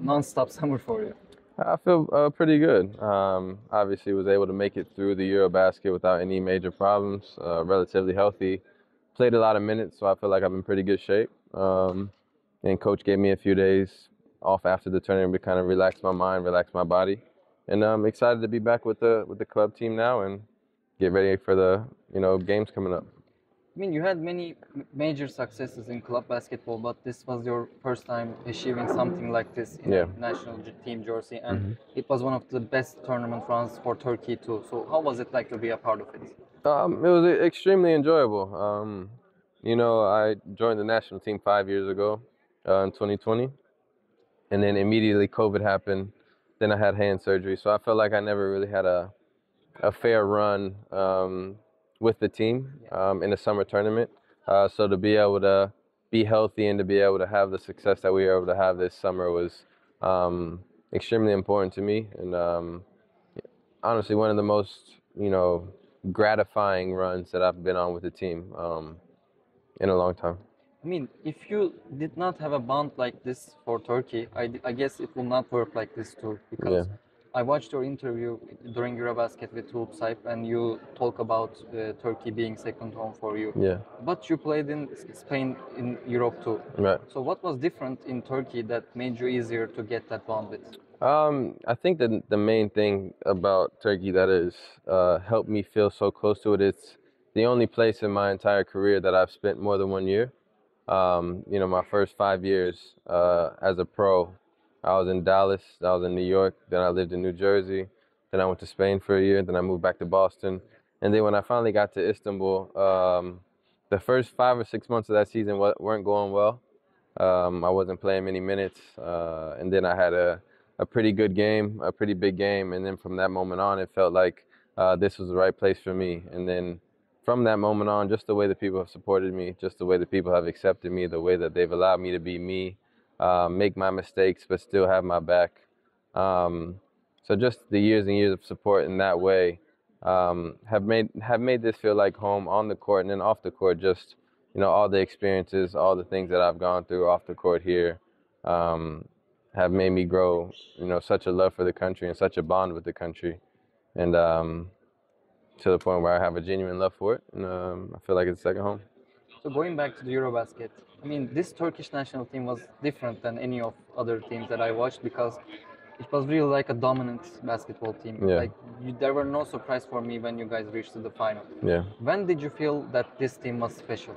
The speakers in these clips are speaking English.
non-stop summer for you? I feel pretty good. Obviously, was able to make it through the Eurobasket without any major problems. Relatively healthy. Played a lot of minutes, so I feel like I'm in pretty good shape. And coach gave me a few days off after the tournament to kind of relax my mind, relax my body. And I'm excited to be back with the club team now and get ready for the games coming up. I mean, you had many major successes in club basketball, but this was your first time achieving something like this in a national team jersey, and it was one of the best tournament runs for Turkey too. So how was it like to be a part of it? It was extremely enjoyable. I joined the national team 5 years ago in 2020, and then immediately COVID happened. Then I had hand surgery, so I felt like I never really had a fair run with the team in the summer tournament. So to be able to be healthy and to be able to have the success that we were able to have this summer was extremely important to me, and honestly one of the most gratifying runs that I've been on with the team in a long time. I mean, if you did not have a bond like this for Turkey, I guess it will not work like this too, because I watched your interview during Eurobasket with Hoop Hype, and you talk about Turkey being second home for you. Yeah. But you played in Spain, in Europe too. Right. So what was different in Turkey that made you easier to get that bond with? I think that the main thing about Turkey that has helped me feel so close to it, it's the only place in my entire career that I've spent more than 1 year. My first 5 years as a pro, I was in Dallas, I was in New York, then I lived in New Jersey, then I went to Spain for a year, then I moved back to Boston. And then when I finally got to Istanbul, the first 5 or 6 months of that season weren't going well. I wasn't playing many minutes, and then I had a pretty good game, a pretty big game, and then from that moment on, it felt like this was the right place for me. And then from that moment on, just the way that people have supported me, just the way that people have accepted me, the way that they've allowed me to be me, make my mistakes, but still have my back. So just the years and years of support in that way have made this feel like home on the court, and then off the court, just all the experiences, all the things that I've gone through off the court here have made me grow, such a love for the country and such a bond with the country, and to the point where I have a genuine love for it, and I feel like it's a second home. So going back to the Eurobasket, I mean, this Turkish national team was different than any of other teams that I watched, because it was really like a dominant basketball team. Yeah. There were no surprise for me when you guys reached to the final. Yeah. When did you feel that this team was special?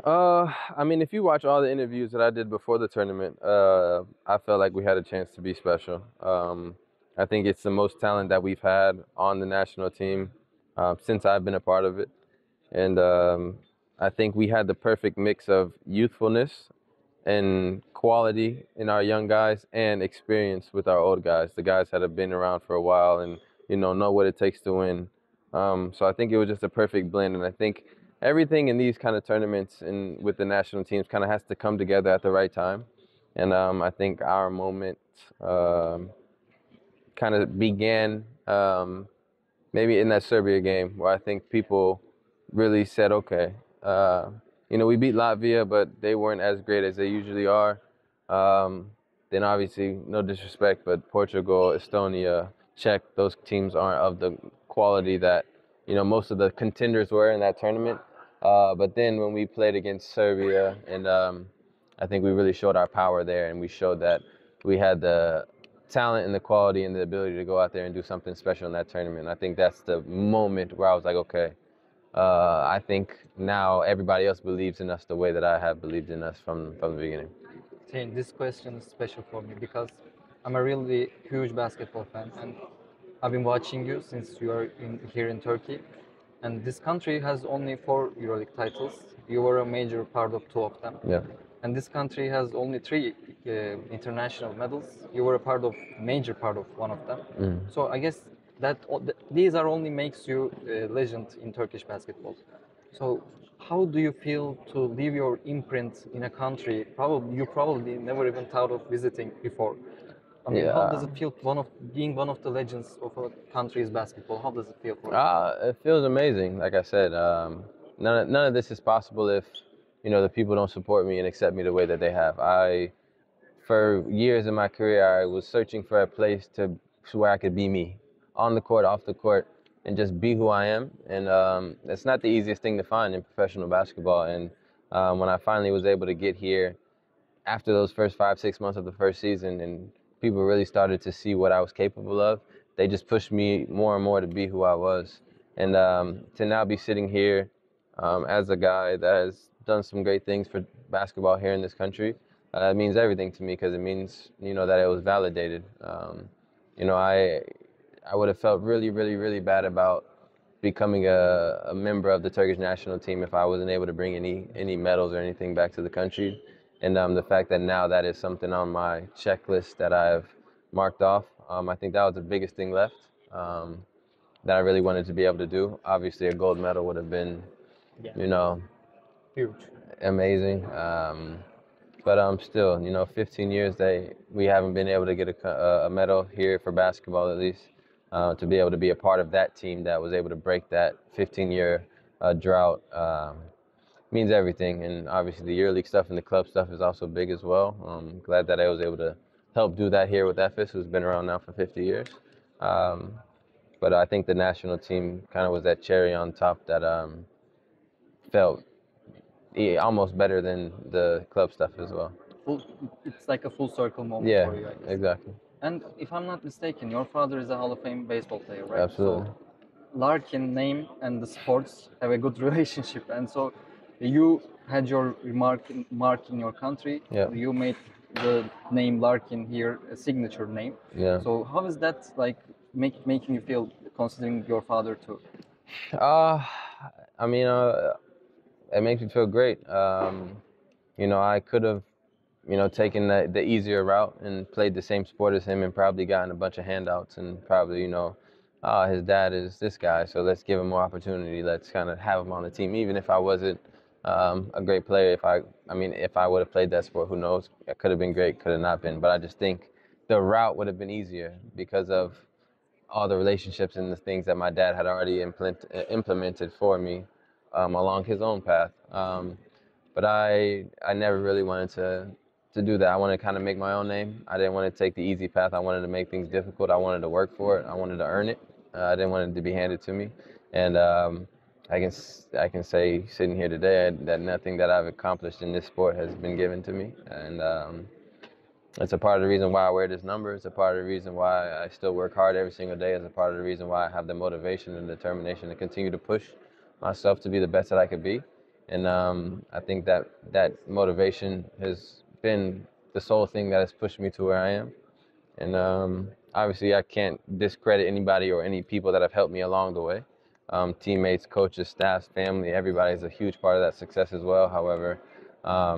I mean, if you watch all the interviews that I did before the tournament, I felt like we had a chance to be special. I think it's the most talent that we've had on the national team since I've been a part of it. And I think we had the perfect mix of youthfulness and quality in our young guys and experience with our old guys, the guys that have been around for a while and, know what it takes to win. So I think it was just a perfect blend. And I think everything in these kind of tournaments and with the national teams kind of has to come together at the right time. And I think our moment kind of began maybe in that Serbia game, where I think people really said, okay, we beat Latvia, but they weren't as great as they usually are. Then obviously, no disrespect, but Portugal, Estonia, Czech, those teams aren't of the quality that, most of the contenders were in that tournament. But then when we played against Serbia, and I think we really showed our power there, and we showed that we had the talent and the quality and the ability to go out there and do something special in that tournament. And I think that's the moment where I was like, okay, I think now everybody else believes in us the way that I have believed in us from the beginning. Shane, this question is special for me because I'm a really huge basketball fan, and I've been watching you since you are here in Turkey. And this country has only 4 EuroLeague titles. You were a major part of 2 of them. Yeah. And this country has only 3 international medals. You were a major part of 1 of them. So I guess that these are only makes you a legend in Turkish basketball. So how do you feel to leave your imprint in a country you probably never even thought of visiting before? I mean, how does it feel being one of the legends of a country's basketball? How does it feel for you? It feels amazing. Like I said, none of this is possible if the people don't support me and accept me the way that they have. for years in my career, I was searching for a place where I could be me, on the court, off the court, and just be who I am. And it's not the easiest thing to find in professional basketball. And when I finally was able to get here, after those first 5-6 months of the first season, and people really started to see what I was capable of, they just pushed me more and more to be who I was. And to now be sitting here as a guy that has done some great things for basketball here in this country, it means everything to me, because it means, that it was validated. I would have felt really, really, really bad about becoming a member of the Turkish national team if I wasn't able to bring any medals or anything back to the country. And the fact that now that is something on my checklist that I've marked off, I think that was the biggest thing left that I really wanted to be able to do. Obviously, a gold medal would have been, Huge. amazing. But still, 15 years we haven't been able to get a medal here for basketball, at least. To be able to be a part of that team that was able to break that 15-year drought means everything. And obviously the EuroLeague stuff and the club stuff is also big as well. I'm glad that I was able to help do that here with Efes, who's been around now for 50 years. But I think the national team kind of was that cherry on top that felt almost better than the club stuff as well. It's like a full circle moment Yeah, for you, I guess. exactly. And if I'm not mistaken, your father is a Hall of Fame baseball player, right? Absolutely. So Larkin name and the sports have a good relationship, and so you had your mark in your country. Yeah. You made the name Larkin here a signature name. Yeah. So how is that like making you feel, considering your father too? It makes me feel great. I could have, taken the easier route and played the same sport as him and probably gotten a bunch of handouts and probably, his dad is this guy, so let's give him more opportunity. Let's kind of have him on the team, even if I wasn't a great player. If I would have played that sport, who knows? It could have been great, could have not been. But I just think the route would have been easier because of all the relationships and the things that my dad had already implemented for me along his own path. But I never really wanted to do that. I wanted to kind of make my own name. I didn't want to take the easy path. I wanted to make things difficult. I wanted to work for it. I wanted to earn it. I didn't want it to be handed to me. And I can say sitting here today that nothing that I've accomplished in this sport has been given to me. And it's a part of the reason why I wear this number. It's a part of the reason why I still work hard every single day. It's a part of the reason why I have the motivation and determination to continue to push myself to be the best that I could be. And I think that motivation has been the sole thing that has pushed me to where I am. And obviously I can't discredit anybody or any people that have helped me along the way. Teammates, coaches, staffs, family, everybody is a huge part of that success as well. However, I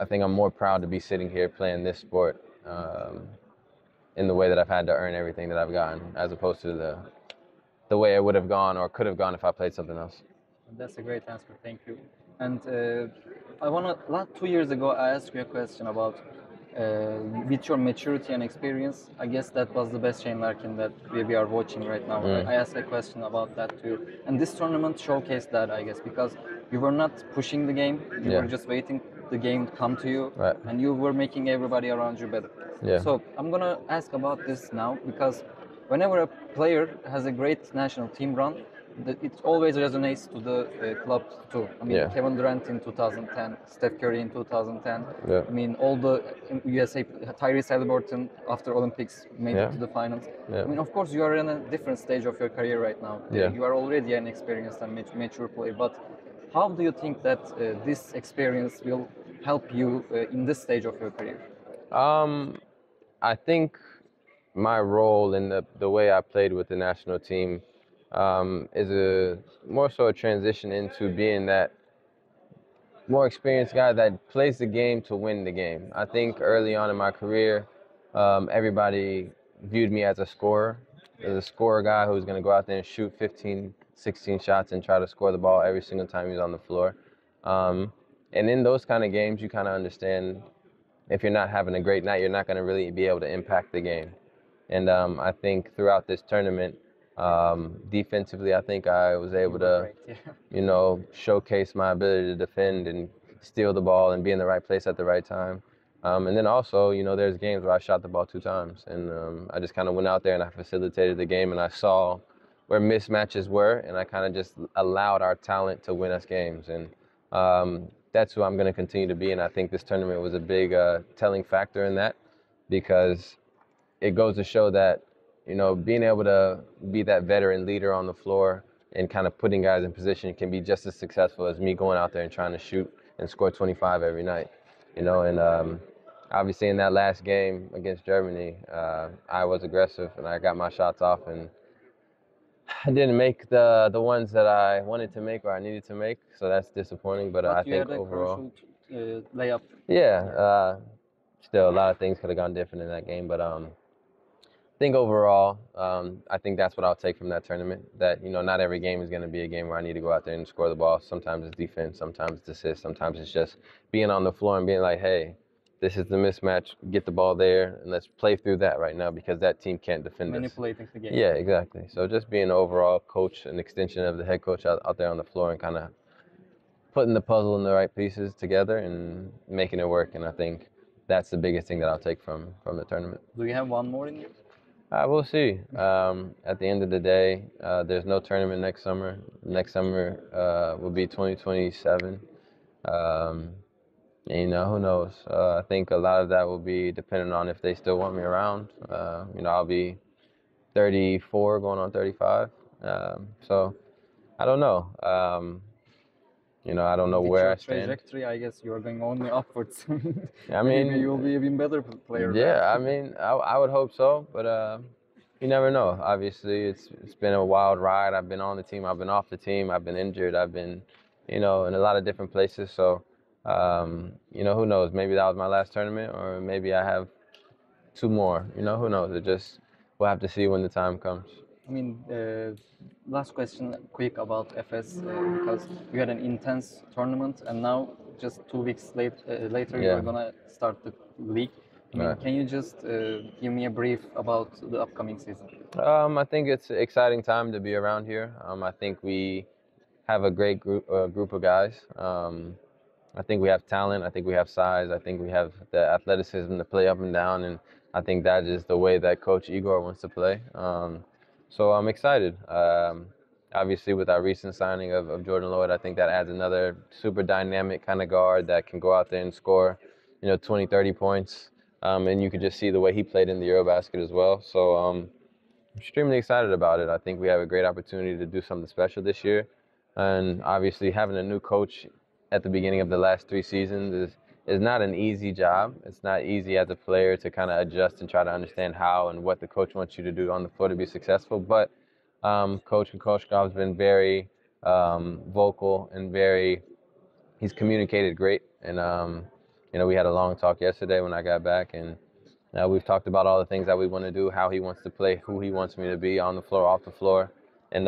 think I'm more proud to be sitting here playing this sport in the way that I've had to earn everything that I've gotten, as opposed to the way it would have gone or could have gone if I played something else. That's a great answer. Thank you. And 2 years ago, I asked you a question about with your maturity and experience. I guess that was the best Shane Larkin that we are watching right now. I asked a question about that too. And this tournament showcased that, I guess, because you were not pushing the game. You were just waiting the game to come to you. Right. And you were making everybody around you better. Yeah. So I'm going to ask about this now, because whenever a player has a great national team run, it always resonates to the club too. I mean, Kevin Durant in 2010, Steph Curry in 2010. Yeah. I mean, all the USA, Tyrese Haliburton after Olympics made it to the finals. Yeah. I mean, of course, you are in a different stage of your career right now. Yeah. You are already an experienced and mature player. But how do you think that this experience will help you in this stage of your career? I think my role in the way I played with the national team is more so a transition into being that more experienced guy that plays the game to win the game. I think early on in my career, everybody viewed me as a scorer guy who's going to go out there and shoot 15, 16 shots and try to score the ball every single time he's on the floor. And in those kind of games, you kind of understand if you're not having a great night, you're not going to really be able to impact the game. And I think throughout this tournament, defensively, I think I was able to, showcase my ability to defend and steal the ball and be in the right place at the right time. And then also, you know, there's games where I shot the ball 2 times, and I just kind of went out there and I facilitated the game, and I saw where mismatches were, and I kind of just allowed our talent to win us games. And that's who I'm going to continue to be, and I think this tournament was a big telling factor in that, because it goes to show that, you know, being able to be that veteran leader on the floor and kind of putting guys in position can be just as successful as me going out there and trying to shoot and score 25 every night, you know. And obviously in that last game against Germany, I was aggressive and I got my shots off, and I didn't make the ones that I wanted to make or I needed to make, so that's disappointing. But I think overall, layup. Yeah, still a lot of things could have gone different in that game, but I think overall, I think that's what I'll take from that tournament. That, you know, not every game is going to be a game where I need to go out there and score the ball. Sometimes it's defense, sometimes it's assists, sometimes it's just being on the floor and being like, hey, this is the mismatch, get the ball there, and let's play through that right now because that team can't defend us. Manipulating the game. Yeah, exactly. So just being an overall coach, an extension of the head coach out there on the floor, and kind of putting the puzzle in the right pieces together and making it work. And I think that's the biggest thing that I'll take from the tournament. Do you have one more in you? We'll see. At the end of the day, there's no tournament next summer. Next summer will be 2027. And, you know, who knows? I think a lot of that will be dependent on if they still want me around. You know, I'll be 34 going on 35. So I don't know. You know, I don't know where I stand. Trajectory, I guess you're going only upwards. I mean, maybe you'll be even better player. Yeah, I mean, I would hope so, but you never know. Obviously, it's been a wild ride. I've been on the team, I've been off the team, I've been injured, I've been, you know, in a lot of different places. So, you know, who knows? Maybe that was my last tournament, or maybe I have 2 more. You know, who knows? We'll have to see when the time comes. I mean, last question, quick about Efes, because you had an intense tournament, and now just 2 weeks later you're gonna start the league. I mean, can you just give me a brief about the upcoming season? I think it's an exciting time to be around here. I think we have a great group of guys. I think we have talent. I think we have size. I think we have the athleticism to play up and down, and I think that is the way that Coach Igor wants to play. So I'm excited. Obviously, with our recent signing of Jordan Lloyd, I think that adds another super dynamic kind of guard that can go out there and score, you know, 20, 30 points. And you could just see the way he played in the Eurobasket as well. So I'm extremely excited about it. I think we have a great opportunity to do something special this year. And obviously, having a new coach at the beginning of the last 3 seasons is not an easy job. It's not easy as a player to kind of adjust and try to understand how and what the coach wants you to do on the floor to be successful. But Coach Kokoshkov's been very vocal and he's communicated great. And, you know, we had a long talk yesterday when I got back, and we've talked about all the things that we want to do, how he wants to play, who he wants me to be on the floor, off the floor. And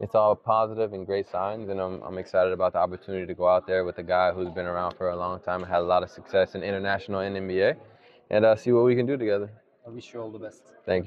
it's all positive and great signs, and I'm excited about the opportunity to go out there with a guy who's been around for a long time and had a lot of success in international and NBA, and see what we can do together. I wish you all the best. Thank you.